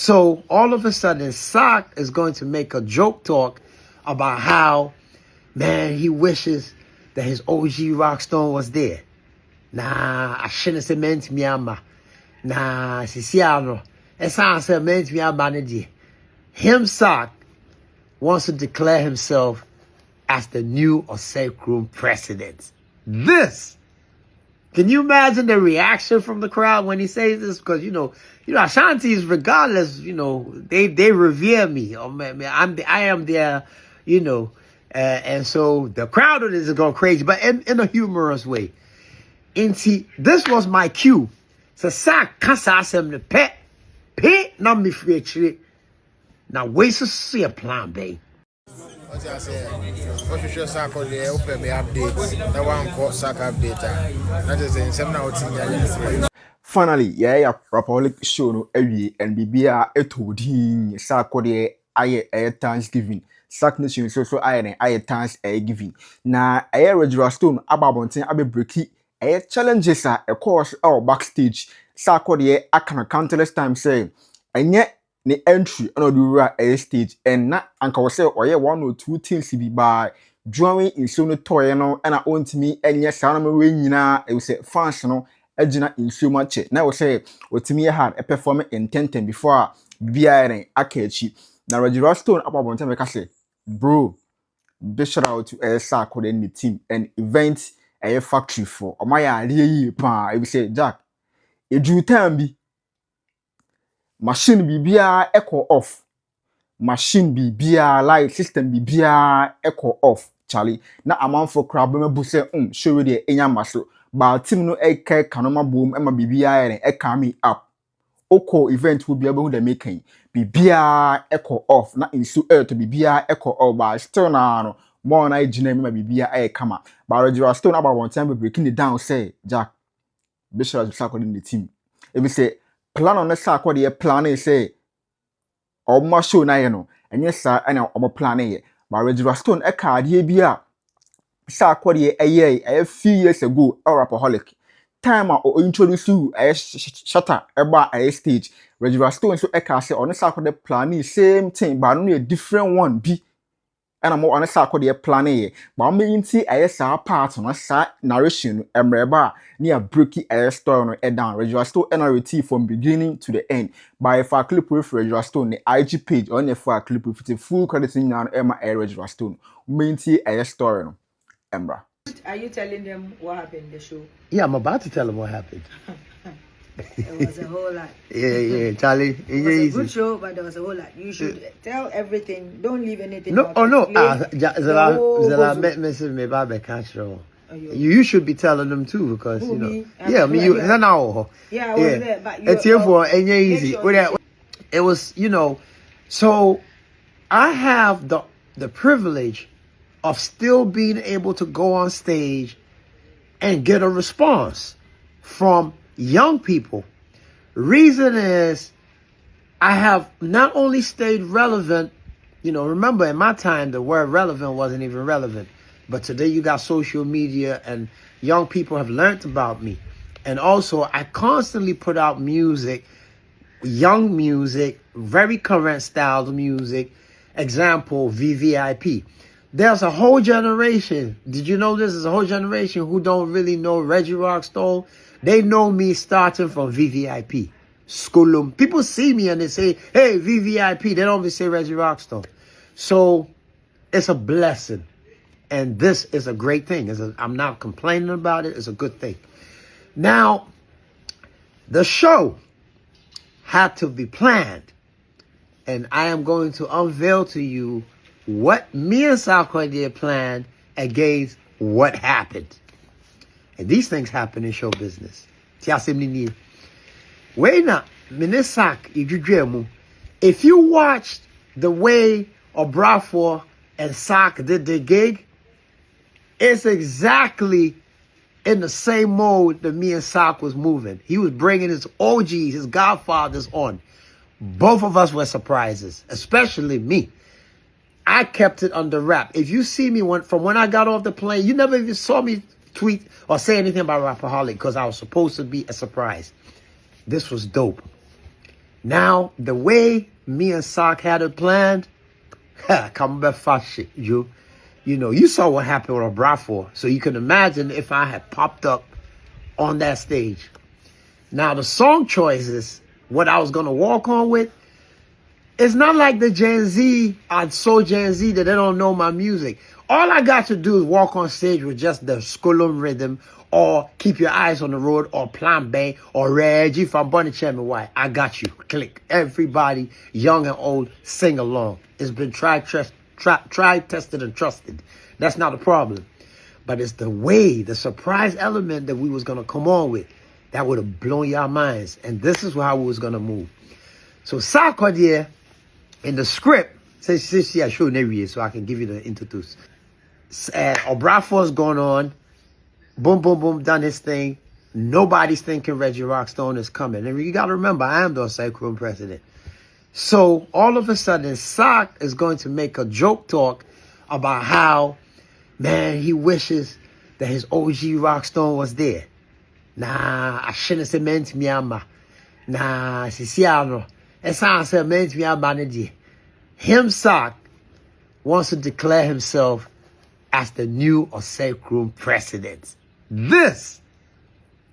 So all of a sudden, Sark is going to make a joke talk about how, man, he wishes that his OG Rockstone was there. Nah, I shouldn't have said meant to me, ama. Nah, Siciano. It sounds like meant to me, ama. Him, Sark, wants to declare himself as the new Osekrum president. This. Can you imagine the reaction from the crowd when he says this? Because, you know, Ashanti's, regardless, you know, they revere me. Oh, man, I am their, you know, and so the crowd of this is going crazy, but in a humorous way. And see, this was my cue. So, Sark, kasa asem ne pet, not me free actually. Now, wait to see a plan, babe. What I say, what you show Sarkodie, open me updates. That one called Sark update. That is in 7 hours. Finally, yeah, Rapaholic show no every and BBA etodin Sarkodie aye Thanksgiving. Sark Nation so aye thanks giving. Na aye Reggie Rockstone ababonten abe breaki aye challenges a course or backstage. Sarkodie akana countless times say enye ne entry on the air stage and na anka was say oye 1 or 2 things be by drawing in so no toy no and I own to me and yes sanama we nyina e say fans no agina in so much na we say otimi had a perform intent before bia akachi na Reggie Rockstone ababonten make say bro big shout out to Sarkodie and the team and event a factory for omaya really pa e say Jack e do time bi machine bibia echo off. Machine bibia light system bibia echo off. Charlie. Na amount for crab me bu say show we the enya maso. But team no eke kanoma boom ema bibia e me up. Oko event will be able to making. Bibia echo off. Na insu to bibia echo off. But still na more na jine me bibia e kama. But Reggie Rockstone about one time breaking it down say Jack Bishop as Sarkodie in the team. If we say plan on the Sarkodie plan is say or show na no and yes sir and our plan ye but Reggie Rockstone a card here be a Sarkodie a few years ago or Rapaholic time or introduce you a shutter about a stage Reggie Rockstone so a car say on the Sarkodie plan is same thing but only a different one be and I'm on a Sarkodie plan ye but me inti a sa part on a sa narration emreba near breaky a story on down Reggie Rockstone NRT from beginning to the end by a far clip with Reggie Rockstone the IG page on a far clip with the full crediting now Emma Reggie Rockstone minty a story no Embra. Are you telling them what happened in the show? Yeah, I'm about to tell them what happened. It was a whole lot. Yeah, Charlie. It was a good show, but there was a whole lot. You should tell everything. Don't leave anything. No, oh no. You should be telling them too because you know. Yeah, I mean you. Yeah, I was there, but it's here for and easy. It was, you know. So I have the privilege of still being able to go on stage and get a response from young people. Reason is I have not only stayed relevant, you know, remember in my time the word relevant wasn't even relevant, but today you got social media and young people have learned about me. And also I constantly put out music, young music, very current style of music. Example, VVIP. There's a whole generation. Did you know this? There's a whole generation who don't really know Reggie Rockstone. They know me starting from VVIP. Skulum. People see me and they say, hey, VVIP. They don't even say Reggie Rockstone. So it's a blessing. And this is a great thing. I'm not complaining about it. It's a good thing. Now, the show had to be planned. And I am going to unveil to you what me and Sarkodie planned against what happened. And these things happen in show business. If you watched the way Obrafour and Sark did their gig, it's exactly in the same mode that me and Sark was moving. He was bringing his OGs, his godfathers on. Both of us were surprises, especially me. I kept it under wrap. If you see me from when I got off the plane, you never even saw me tweet or say anything about Rapperholic because I was supposed to be a surprise. This was dope. Now, the way me and Sark had it planned, come back fast shit, you know, you saw what happened with Obrafour, so you can imagine if I had popped up on that stage. Now, the song choices, what I was going to walk on with, it's not like the Gen Z, I'm so Gen Z that they don't know my music. All I got to do is walk on stage with just the skulum rhythm, or Keep Your Eyes on the Road, or Plan B, or Reggie from Bunny Chairman White. I got you. Click. Everybody, young and old, sing along. It's been tried, tested, and trusted. That's not a problem. But it's the way, the surprise element that we was going to come on with that would have blown your minds. And this is how we was going to move. So Sarkodie, in the script, says, I show you so I can give you the introduce. Obrafour's going on. Boom, boom, boom, done his thing. Nobody's thinking Reggie Rockstone is coming. And you got to remember, I am the Sark president. So all of a sudden, Sark is going to make a joke talk about how, man, he wishes that his OG Rockstone was there. Nah, I shouldn't have meant me, ama. Nah, Siciano. It's how I said meant me, ama. Him, Sark, wants to declare himself as the new Sark president. This,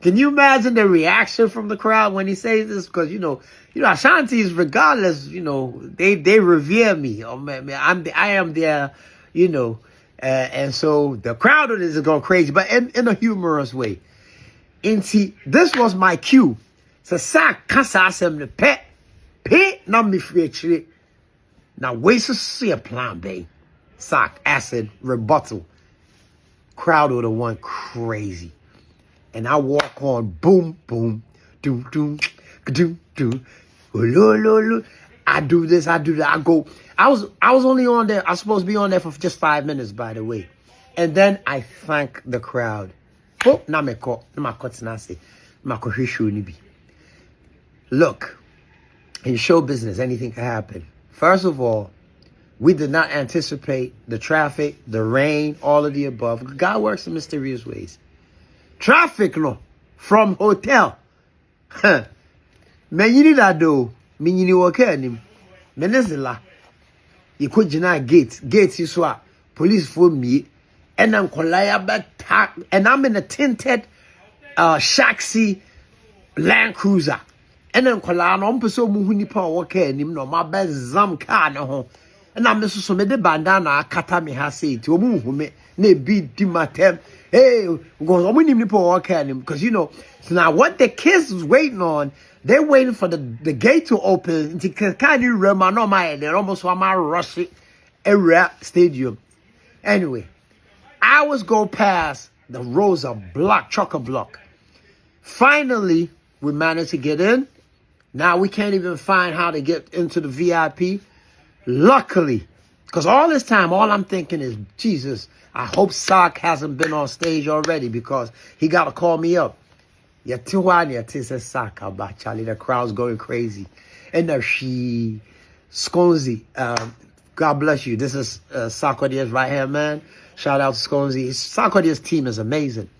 can you imagine the reaction from the crowd when he says this? Because you know, Ashanti's, regardless, you know, they revere me. Oh, man, I am their, you know, and so the crowd is going crazy, but in a humorous way. And see, this was my cue. So Sark kasa asem ne pe na me free. Now wait to see a plan B. Sark acid rebuttal. Crowd would have went crazy. And I walk on, boom, boom, doom, doom, doom, doom. I do this, I do that. I go. I was only on there. I was supposed to be on there for just 5 minutes, by the way. And then I thank the crowd. Oh, look, in show business, anything can happen. First of all, we did not anticipate the traffic, the rain, all of the above. God works in mysterious ways. Traffic, no, from hotel. Man, you need that though. Me, you need work here. Menezela. You could deny gates. Gates, you saw. Police for me. And I'm and I'm in a tinted Shaxi Land Cruiser. And then I'm so muhuni pa work here. No, my best zam car no. And I'm just so made bandana kata me ha say to me ne be dimatem. Hey, because you know, so now what the kids was waiting on, they're waiting for the gate to open. They're almost on my rush it area stadium. Anyway, hours go past, the rows are blocked, chock-a-block. Finally, we managed to get in. Now we can't even find how to get into the VIP. Luckily, because all this time, all I'm thinking is, Jesus, I hope Sark hasn't been on stage already because he got to call me up. Sark about Charlie. The crowd's going crazy. And then she, Skonzi, God bless you. This is Sarkodie's right-hand man. Shout out to Skonzi. Sarkodie's team is amazing.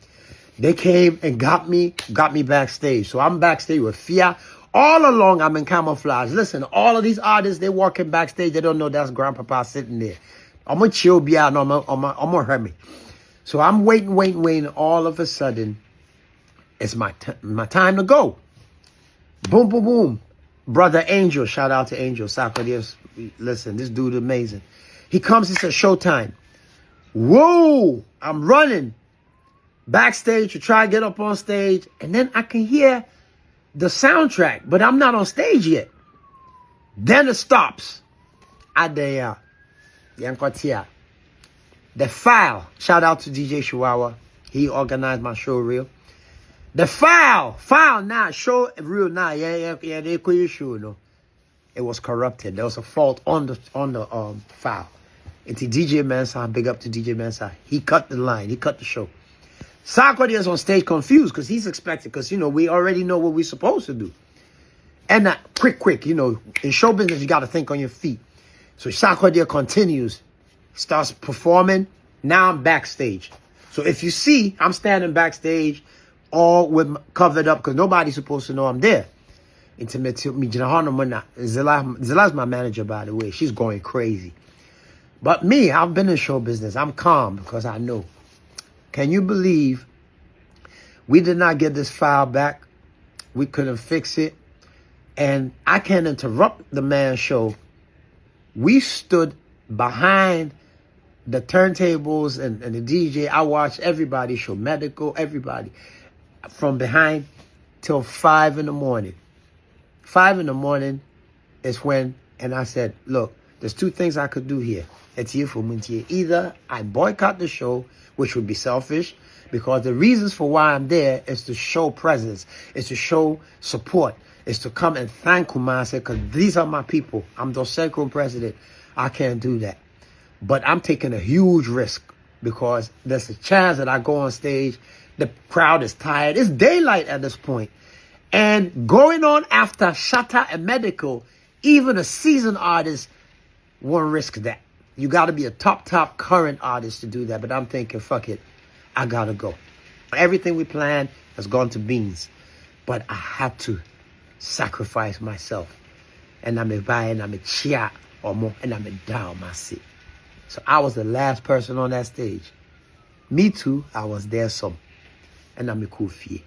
They came and got me backstage. So I'm backstage with Fia. All along, I'm in camouflage. Listen, all of these artists, they walking backstage. They don't know that's Grandpapa sitting there. I'm going to chill, I'm going to hurt me. So I'm waiting. All of a sudden, it's my time to go. Boom, boom, boom. Brother Angel, shout out to Angel. Sarkodie, listen, this dude is amazing. He comes, he says, showtime. Whoa, I'm running backstage to try to get up on stage. And then I can hear the soundtrack, but I'm not on stage yet. Then it stops. The file. Shout out to DJ Chihuahua. He organized my show real. The file now show real now. Yeah. They could show no. It was corrupted. There was a fault on the file. It's DJ Mensa. Big up to DJ Mensa. He cut the line. He cut the show. Sarkodie is on stage confused because he's expected, because, you know, we already know what we're supposed to do. And quick, you know, in show business, you got to think on your feet. So Sarkodie continues, starts performing. Now I'm backstage. So if you see, I'm standing backstage all with covered up because nobody's supposed to know I'm there. intimate me. Zilla's my manager, by the way. She's going crazy. But me, I've been in show business. I'm calm because I know. Can you believe we did not get this file back? We couldn't fix it. And I can't interrupt the man's show. We stood behind the turntables and the DJ. I watched everybody show, medical, everybody, from behind till 5 in the morning. 5 in the morning is when, and I said, look, there's two things I could do here. Either I boycott the show, which would be selfish, because the reasons for why I'm there is to show presence, is to show support, is to come and thank Kumasi, because these are my people. I'm the second president. I can't do that. But I'm taking a huge risk because there's a chance that I go on stage, the crowd is tired. It's daylight at this point. And going on after Shatta and Medical, even a seasoned artist won't risk that. You got to be a top current artist to do that. But I'm thinking, fuck it, I got to go. Everything we planned has gone to beans. But I had to sacrifice myself. And I'm a buy and I'm a chia or more and I'm a down my seat. So I was the last person on that stage. Me too, I was there some. And I'm a cool fee.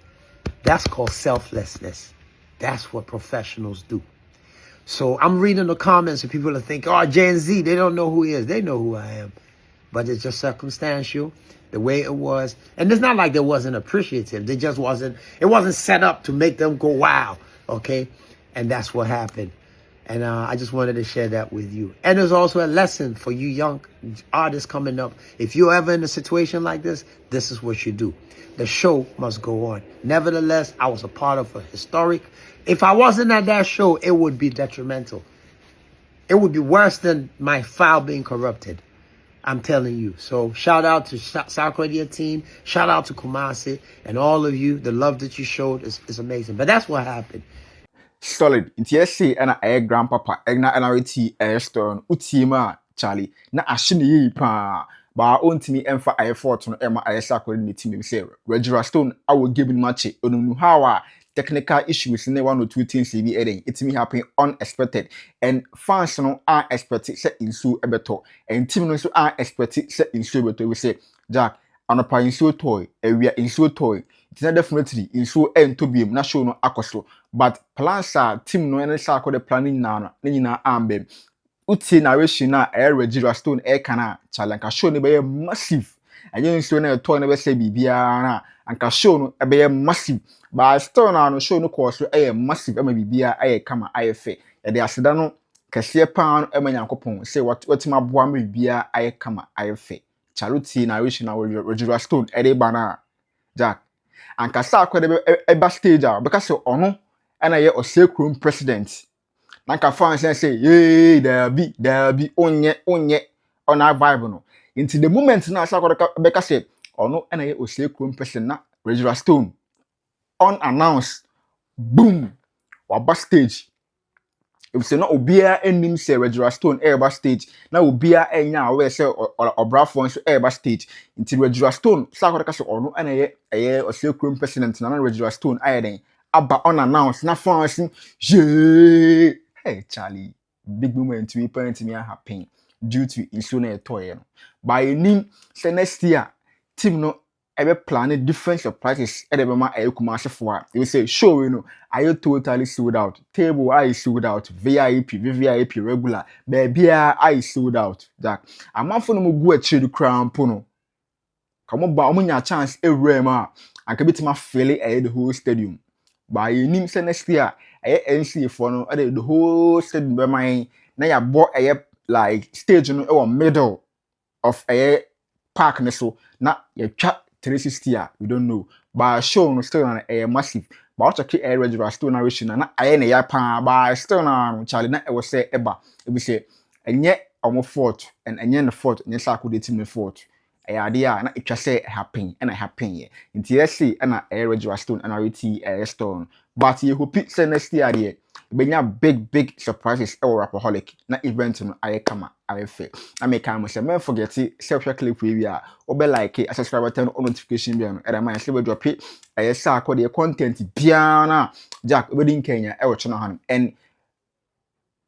That's called selflessness. That's what professionals do. So I'm reading the comments and people are thinking, oh, Gen Z, they don't know who he is. They know who I am. But it's just circumstantial, the way it was. And it's not like they wasn't appreciative. They just wasn't, it wasn't set up to make them go, wow, okay? And that's what happened. And I just wanted to share that with you. And there's also a lesson for you young artists coming up. If you're ever in a situation like this is what you do. The show must go on. Nevertheless, I was a part of a historic. If I wasn't at that show, it would be detrimental. It would be worse than my file being corrupted. I'm telling you. So shout out to Sarkodie team. Shout out to Kumasi and all of you. The love that you showed is amazing. But that's what happened. Solid. Intiesi ana grandpapa egna NRT stone utima Charlie. Na ashini pa. Ba ontimi emfa fort no ema Sarkodie ni team say Reggie Rockstone I will give him match onunu how technical issues in 1 or 2 things be eden it me happen unexpected and fans no are expected say insu ebeto and team no so are expected say insu ebeto we say Jack anopa insu toy ewia insu toy it's not definitely insu ento biem na show no akoso but plans are team no and Sarkodie planning na nyina ambe uti narration na Reggie Rockstone kana challenge show no be massive and you insu na toy na be say bibia na anka show no be massive but still na show no course massive ama bibia kama fe e de aseda no kese pa no ema nyankopon say what ma boa ma bibia kama fe charity narration na Reggie Rockstone de bana Jack anka Sarkodie eba stage because ono na ye osekrum president nanka fans say hey there be onye on our vibe no into the moment na Sarkodie beka say ono na ye osekrum president na Reggie Rockstone unannounced, boom, waba stage. If say no obia enim say Reggie Rockstone eba stage, na obia enya we say obrafo so eba stage. Until Reggie Rockstone Sarkodie ka say ono na ye osekrum president na Reggie Rockstone ayeden aba unannounced na fans yeah. Hey Charlie, big moment we parent me happen due to issue na toy no. By enim say next year team no ebe plan different surprises edebema Kumasi for you say show you know are totally sold out table I sold out VIP VVIP regular baby I sold out that amafo no go achi the crown pono come ba omunya chance every ma anka bitima feel the whole stadium by nim say next year NC for no the whole stadium be mine na ya bo like stage no middle of park ne so na ya twa 360 we don't know but show no still na massive but check Reggie Rockstone narration na na ya pa but still na Charlie na we say eba e be say enye omo fort and enye the fort enye Sarkodie team the fort ade a na etwa say happen and happen ye nti yes see na Reggie Rockstone narrate stone but you hope say next year there benya big surprises or Rapaholic na event no aye kama aye fair I make am say men forget self clip we are obe like a subscriber turn on notification bi no e man say we drop it aye Sarkodie content biana Jack we din Kenya e wo channel han and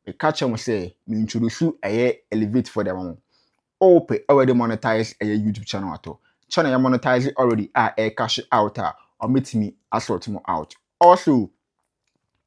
e catch am say me introduce aye elevate for them open already monetize a YouTube channel ato channel you monetize already a cash out or meet me assort more out also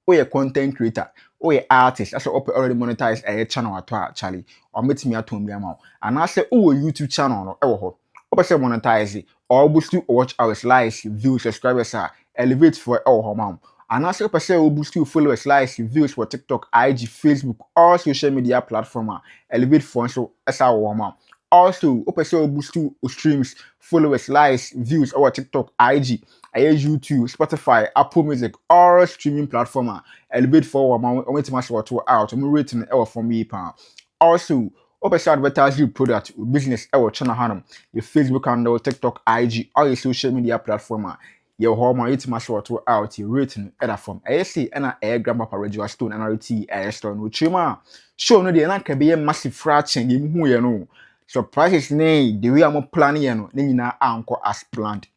we a content creator we artist that's already monetize a channel ato Charlie or meet me ato me amount and I say oh YouTube channel no ewo ho say monetize or boost to watch hours likes views subscribers elevate for ewo ho mount and also person will boost you followers likes views for TikTok IG Facebook all social media platform elevate for so as our mount also person will boost you streams followers likes views our TikTok IG YouTube Spotify Apple Music all streaming platform elevate for our mount we to what out we rating our for me also person advertise your product business our channel hanum your Facebook handle TikTok IG all your social media platform your home it must what out your rating either from ASC and a grandpapa Reggie Rockstone and RT Stone no chima show no dey na can be a massive fraction you who you know surprises nay the way I'm planning you know nyina anko as planned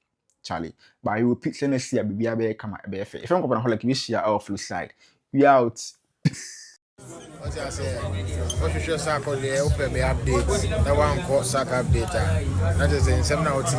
Charlie but you repeat say next year bibia be come be fair if I'm going to like we share our flow side we out. What I say, official Sarkodie open me update. That one called Sark update. That is in 7 hours.